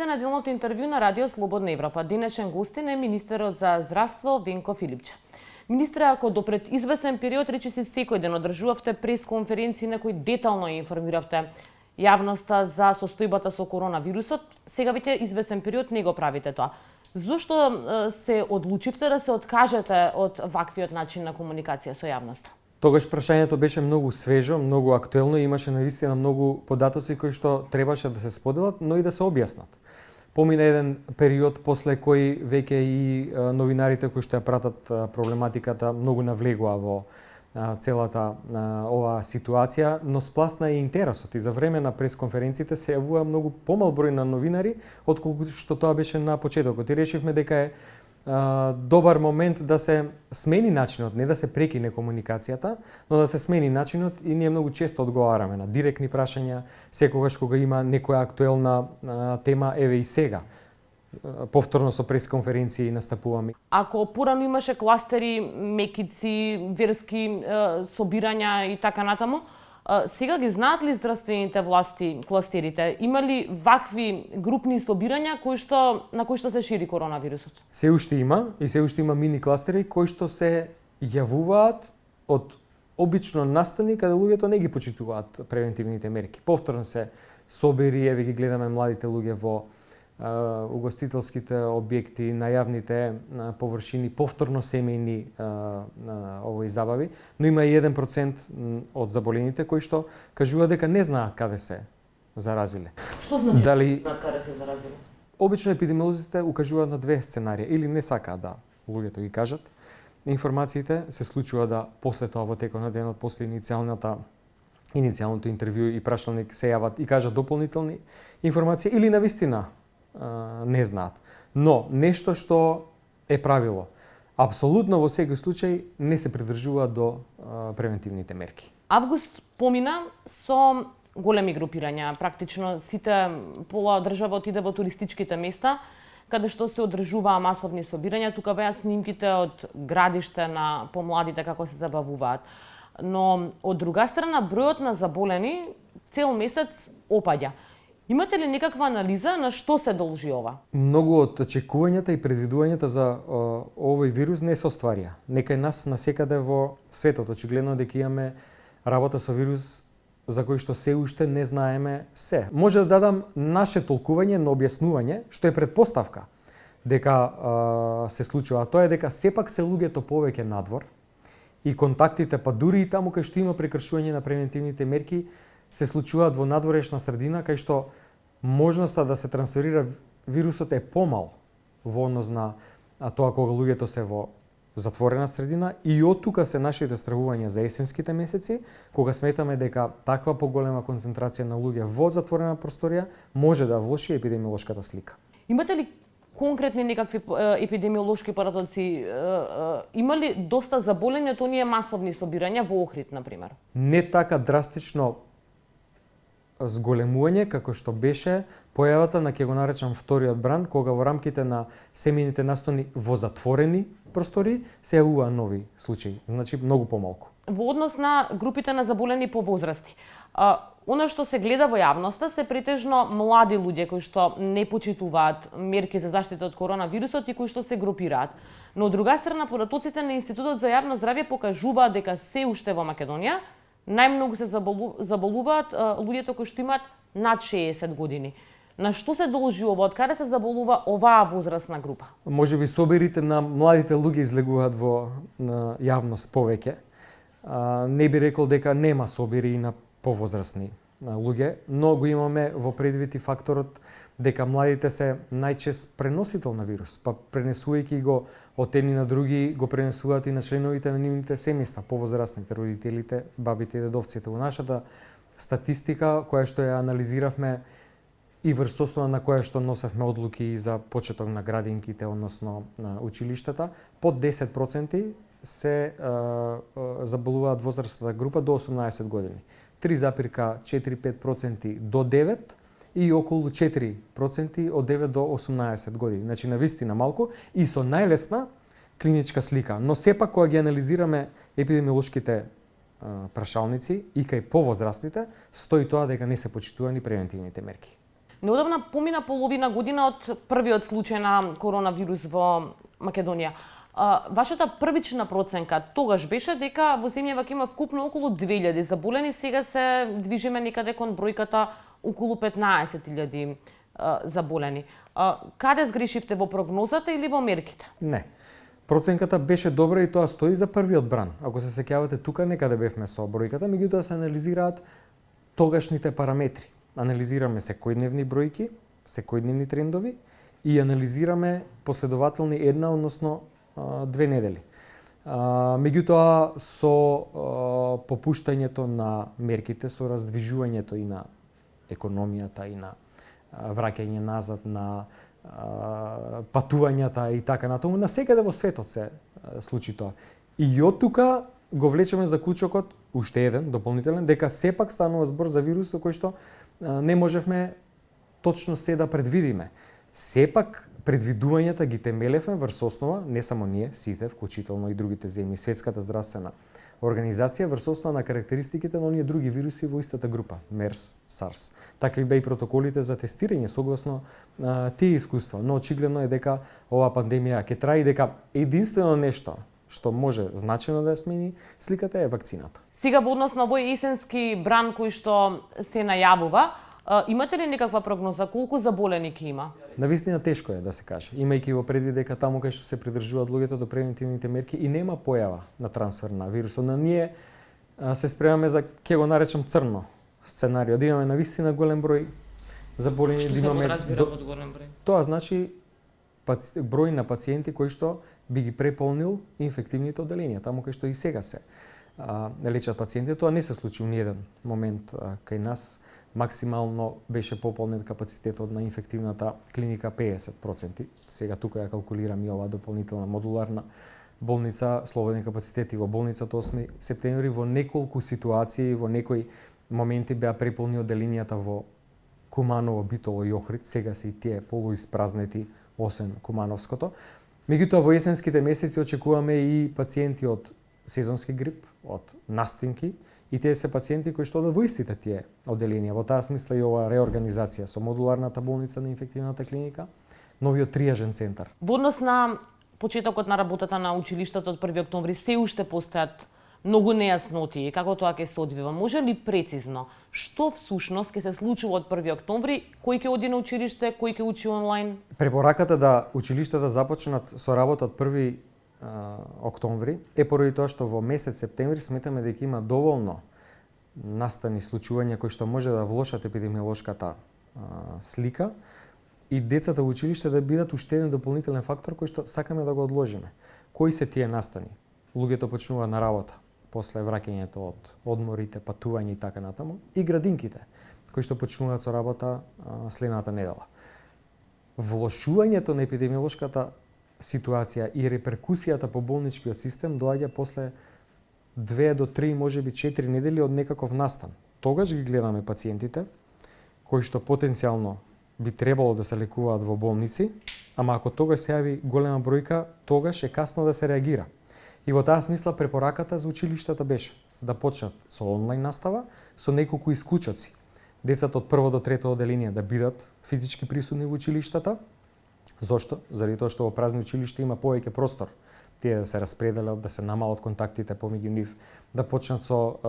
на делното интервју на Радио Слободна Европа. Денешен гостин е министерот за здравство Венко Филипче. Министре, ако до пред известен период речиси секој ден одржувавте пресконференции на кои детално ја информиравте јавноста за состојбата со коронавирусот, сега веќе известен период не го правите тоа. Зошто се одлучивте да се откажете од ваквиот начин на комуникација со јавноста? Тогаш прашањето беше многу свежо, многу актуелно и имаше навистина многу податоци кои што требаше да се споделат, но и да се објаснат. Помина еден период после кој веќе и новинарите кои што ја пратат проблематиката многу навлегува во целата оваа ситуација, но спласна и интересот и за време на пресконференциите се јавува многу помал број на новинари отколку што тоа беше на почетокот. И решивме дека е добар момент да се смени начинот, не да се прекине комуникацијата, но да се смени начинот и ние многу често одговараме на директни прашања, секогаш кога има некоја актуелна тема, еве и сега. Повторно со пресконференции настапуваме. Ако порано имаше кластери, мекици, верски собирања и така натаму, сега ги знаат ли здравствените власти кластерите? Има ли вакви групни собирања на кои што се шири коронавирусот? Се уште има и се уште има мини кластери кои што се јавуваат од обично настани каде луѓето не ги почитуваат превентивните мерки. Повторно се собери, еве ги гледаме младите луѓе во угостителските објекти, на јавните површини, повторно семејни овој забави, но има и 1% од заболените кои што кажуваат дека не знаат каде се заразиле. Што значи знаат каде се заразиле? Обично епидемиолозите укажуваат на две сценарија, или не сакаат да луѓето ги кажат. Информациите се случува да после тоа во текот на денот, после иницијалното интервју и прашалник се јават и кажат дополнителни информации или навистина не знаат. Но нешто што е правило, апсолутно во секој случај не се придржуваат до превентивните мерки. Август помина со големи групирања. Практично сите пола држава отиде во туристичките места, каде што се одржуваа масовни собирања. Тука беа снимките од градиште на помладите како се забавуваат. Но од друга страна бројот на заболени цел месец опаѓа. Имате ли некаква анализа на што се должи ова? Многу од очекувањата и предвидувањата за овој вирус не се остварија. Некај нас насекаде во светот очигледно дека имаме работа со вирус за кој што се уште не знаеме се. Може да дадам наше толкување на објаснување, што е предпоставка дека се случува. Тоа е дека сепак се луѓето повеќе надвор и контактите, па дури и таму кај што има прекршување на превентивните мерки, се случуваат во надворешна средина, кај што можноста да се трансферира вирусот е помал во однос на тоа кога луѓето се во затворена средина, и од тука се нашите стравувања за есенските месеци, кога сметаме дека таква поголема концентрација на луѓе во затворена просторија може да влоши епидемиолошката слика. Имате ли конкретни некакви епидемиолошки парадокси? Има ли доста заболени од оние масовни собирања во Охрид, например? Не така драстично зголемување како што беше појавата на, ќе го наречам, вториот бран, кога во рамките на семејните настони во затворени простори се јавува нови случаи, значи многу помалку. Во однос на групите на заболени по возрасти, она што се гледа во јавноста се претежно млади луѓе кои што не почитуваат мерки за заштита од коронавирусот и кои што се групираат. Но од друга страна податоците на Институтот за јавно здравје покажуваат дека се уште во Македонија најмногу се заболуваат луѓето кои што имаат над 60 години. На што се должи ова? Од каде се заболува оваа возрастна група? Можеби соберите на младите луѓе излегуваат во јавност повеќе. Не би рекол дека нема собери и на повозрастни луѓе, но го имаме во предвид и факторот дека младите се најчест преносител на вирус, па пренесувајќи го од едни на други, го пренесуваат и на членовите на нивните семејства, повозрастните, родителите, бабите и дедовците. Во нашата статистика, која што ја анализиравме и врз основа на која што носевме одлуки за почеток на градинките, односно на училиштата, под 10% се заболуваат возрастната група до 18 години. 3,45% до 9% и околу 4% од 9 до 18 години. Значи, навистина малку и со најлесна клиничка слика. Но сепак, кога ги анализираме епидемиолошките прашалници и кај повозрастните, стои тоа дека не се почитувани превентивните мерки. Неодамна помина половина година од првиот случај на коронавирус во Македонија. Вашата првична проценка тогаш беше дека во земјава ќе има вкупно околу 2000 заболени, сега се движиме некаде кон бројката околу 15.000 заболени. Каде сгрешивте, во прогнозата или во мерките? Не. Проценката беше добра и тоа стои за првиот бран. Ако се сеќавате тука некаде бевме со бројката, меѓутоа се анализираат тогашните параметри. Анализираме секојдневни бројки, секојдневни трендови и анализираме последователни една, односно 2 недели. Меѓутоа со попуштањето на мерките, со раздвижувањето и на економијата и на враќање назад на патувањата и така натаму, на секаде во светот се случи тоа. И од тука го влечеме заклучокот, уште еден дополнителен, дека сепак станува збор за вирус кој што не можевме точно се да предвидиме. Сепак предвидувањата ги темелевме врз основа, не само ние, сите, вклучително и другите земји, Светската здравствена организација, врз основа на карактеристиките на оние други вируси во истата група, MERS, SARS. Такви беа и протоколите за тестирање согласно тие искуства, но очигледно е дека оваа пандемија ќе трае и дека единствено нешто што може значено да смени сликата е вакцината. Сега во однос на овој есенски бран кој што се најавува, имате ли некаква прогноза колку заболени ќе има? Навистина тешко е да се каже, имајќи во предвид дека таму кај што се придржуваат луѓето до превентивните мерки и нема појава на трансфер на вирусот. На ние се спремаме за, ќе го наречам, црно сценарио, да имаме навистина голем број заболени, Што да имаме се подразбира од голем број? Тоа значи број на пациенти кои што би ги преполнил инфективните одделенија, таму кај што и сега се лечат пациенти. Тоа не се случи у ниеден момент кај нас. Максимално беше пополнет капацитетот на инфективната клиника 50%. Сега тука ја калкулирам и оваа дополнителна модуларна болница, слободни капацитети во болницата 8 септември. Во неколку ситуации, во некои моменти беа преполни одделенијата во Куманово, Битола и Охрид. Сега се и тие полуиспразнети, освен Кумановското. Меѓутоа во есенските месеци очекуваме и пациенти од сезонски грип, од настинки, и тие се пациенти кои што одат во истите тие одделенија. Во таа смисла и оваа реорганизација со модуларната болница на инфективната клиника, новиот триажен центар. Во однос на почетокот на работата на училиштето од 1 октомври се уште постојат многу нејасноти како тоа ќе се одвива. Може ли прецизно што всушност ќе се случува од 1 октомври, кој ќе оди на училиште, кој ќе учи онлайн? Препораката да училиштата започнат со работа од 1 октомври е поради тоа што во месец септември сметаме дека има доволно настани случувања кои што може да влошат епидемиолошката слика и децата во училиште да бидат уште еден дополнителен фактор кој што сакаме да го одложиме. Кои се тие настани? Луѓето почнуваат на работа после враќањето од одморите, патување и така натаму, и градинките кои што почнуваат со работа следната недела. Влошувањето на епидемиолошката ситуација и реперкусијата по болничкиот систем доаѓа после 2 до 3, можеби 4 недели од некаков настан. Тогаш ги гледаме пациентите кои што потенцијално би требало да се лекуваат во болници, ама ако тогаш се јави голема бројка, тогаш е касно да се реагира. И во таа смисла препораката за училиштата беше да почнат со онлайн настава со неколку исклучоци. Децата од 1 до 3 одделение да бидат физички присутни во училиштата. Зошто? Заради тоа што во празни училишта има повеќе простор. Тие да се распределат, да се намалат контактите помеѓу нив, да почнат со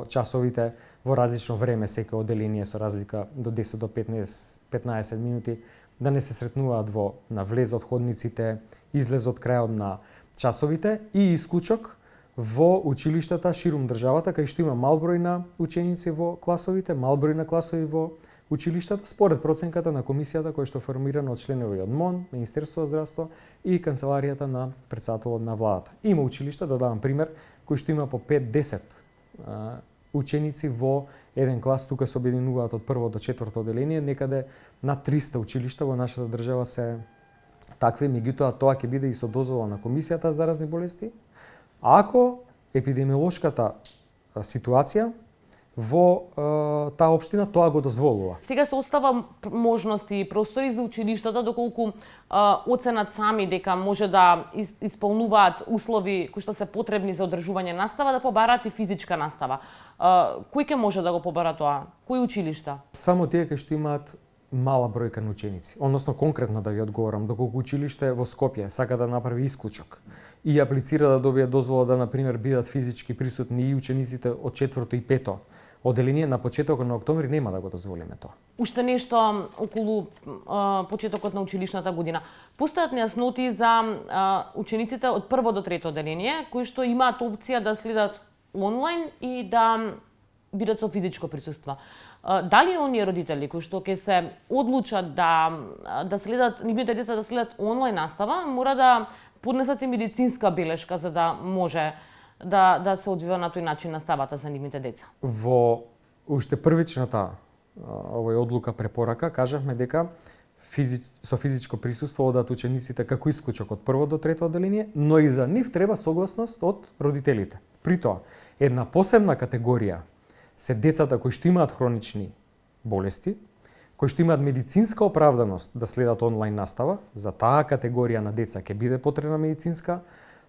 часовите во различно време, секој одделение со разлика до 10 до 15 минути, да не се сретнуваат на влез од ходниците, излез од крајот на часовите и исклучок во училиштата ширум државата, кај што има мал број на ученици во класовите, мал број на класови во училиштата, според проценката на комисијата која што е формирана од членови од МОН, Министерството за здравство и канцеларијата на претседателот на владата. Има училишта, да дадам пример, кои што има по 5-10 ученици во еден клас, тука се обединуваат од 1 до 4 одделение, некаде над 300 училишта во нашата држава се такви, меѓутоа тоа ќе биде и со дозвола на Комисијата за заразни болести. Ако епидемиолошката ситуација во таа општина тоа го дозволува. Сега се остава можности и простори за училиштата доколку оценат сами дека може да исполнуваат услови кои што се потребни за одржување настава, да побараат и физичка настава. Кој ќе може да го побара тоа? Кои училишта? Само тие кои што имаат мала бројка на ученици. Односно, конкретно да ви одговорам, доколку училиште во Скопје сака да направи исклучок и аплицира да добие дозвола да, например, бидат физички присутни и учениците од 4-то и 5-то оделение, на почетокот на октомври нема да го дозволиме тоа. Уште нешто околу почетокот на училишната година. Постојат нејасноти за учениците од 1 до 3 оделение, кои што имаат опција да следат онлайн и да бидат со физичко присуство. Дали оние родители кои што ќе се одлучат да следат нивните деца да следат онлайн настава, мора да поднесат и медицинска белешка за да може да се одвива на тој начин наставата за нивните деца? Во уште првичната овој одлука препорака кажавме дека со физичко присуство одат учениците како исклучок од 1 до 3 оделение, но и за нив треба согласност од родителите. При тоа, една посебна категорија се децата кои што имаат хронични болести, кои што имаат медицинска оправданост да следат онлайн настава. За таа категорија на деца ќе биде потребна медицинска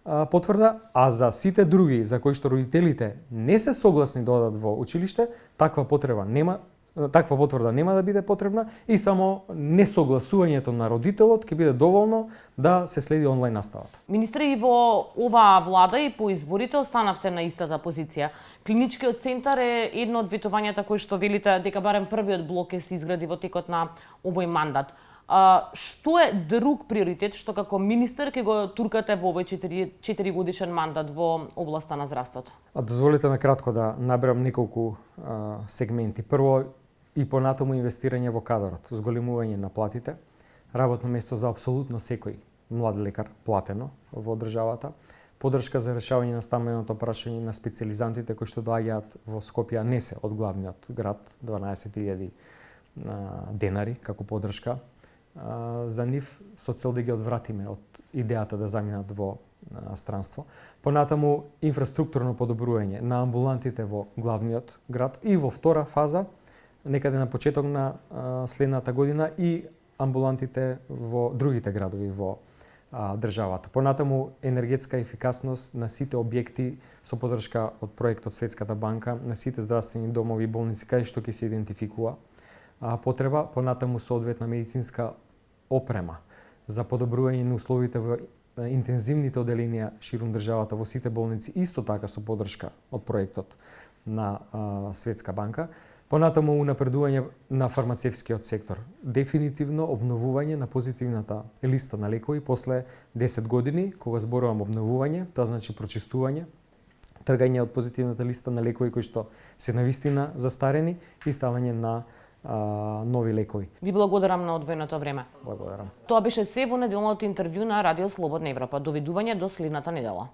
потврда, а за сите други за кои што родителите не се согласни да одат во училиште, таква потврда нема да биде потребна и само несогласувањето на родителот ќе биде доволно да се следи онлайн наставата. Министре, и во оваа влада и по изборите останавте на истата позиција. Клиничкиот центар е едно од ветувањата кои што велите дека барем првиот блок ќе се изгради во текот на овој мандат. Што е друг приоритет што како министер ќе го туркате во овој 4 годишен мандат во областа на здравството? Дозволете на кратко да наберам неколку сегменти. Прво, и понатаму инвестирање во кадрот, зголемување на платите, работно место за апсолутно секој млад лекар платено во државата, поддршка за решавање на стамбеното прашање на специјализантите кои што доаѓаат во Скопје, а не се од главниот град, 12.000 денари како поддршка за нив, со цел да ги одвратиме од идејата да заминат во странство. Понатаму инфраструктурно подобрување на амбулантите во главниот град и во втора фаза, некаде на почеток на следната година, и амбулантите во другите градови во државата. Понатаму енергетска ефикасност на сите објекти со поддршка од проектот Светската банка, на сите здравствени домови и болници каде што ќе се идентификува потреба, понатаму соодветна медицинска опрема за подобрување на условите во интензивните оделенија ширум државата во сите болници, исто така со поддршка од проектот на Светска банка. Понатаму унапредување на фармацевскиот сектор. Дефинитивно обновување на позитивната листа на лекови после 10 години, кога зборувам обновување, тоа значи прочистување, тргање од позитивната листа на лекови кои што се навистина застарени и ставање на нови лекови. Ви благодарам на одвоеното време. Благодарам. Тоа беше се во неделното интервју на Радио Слободна Европа. Довидување до следната недела.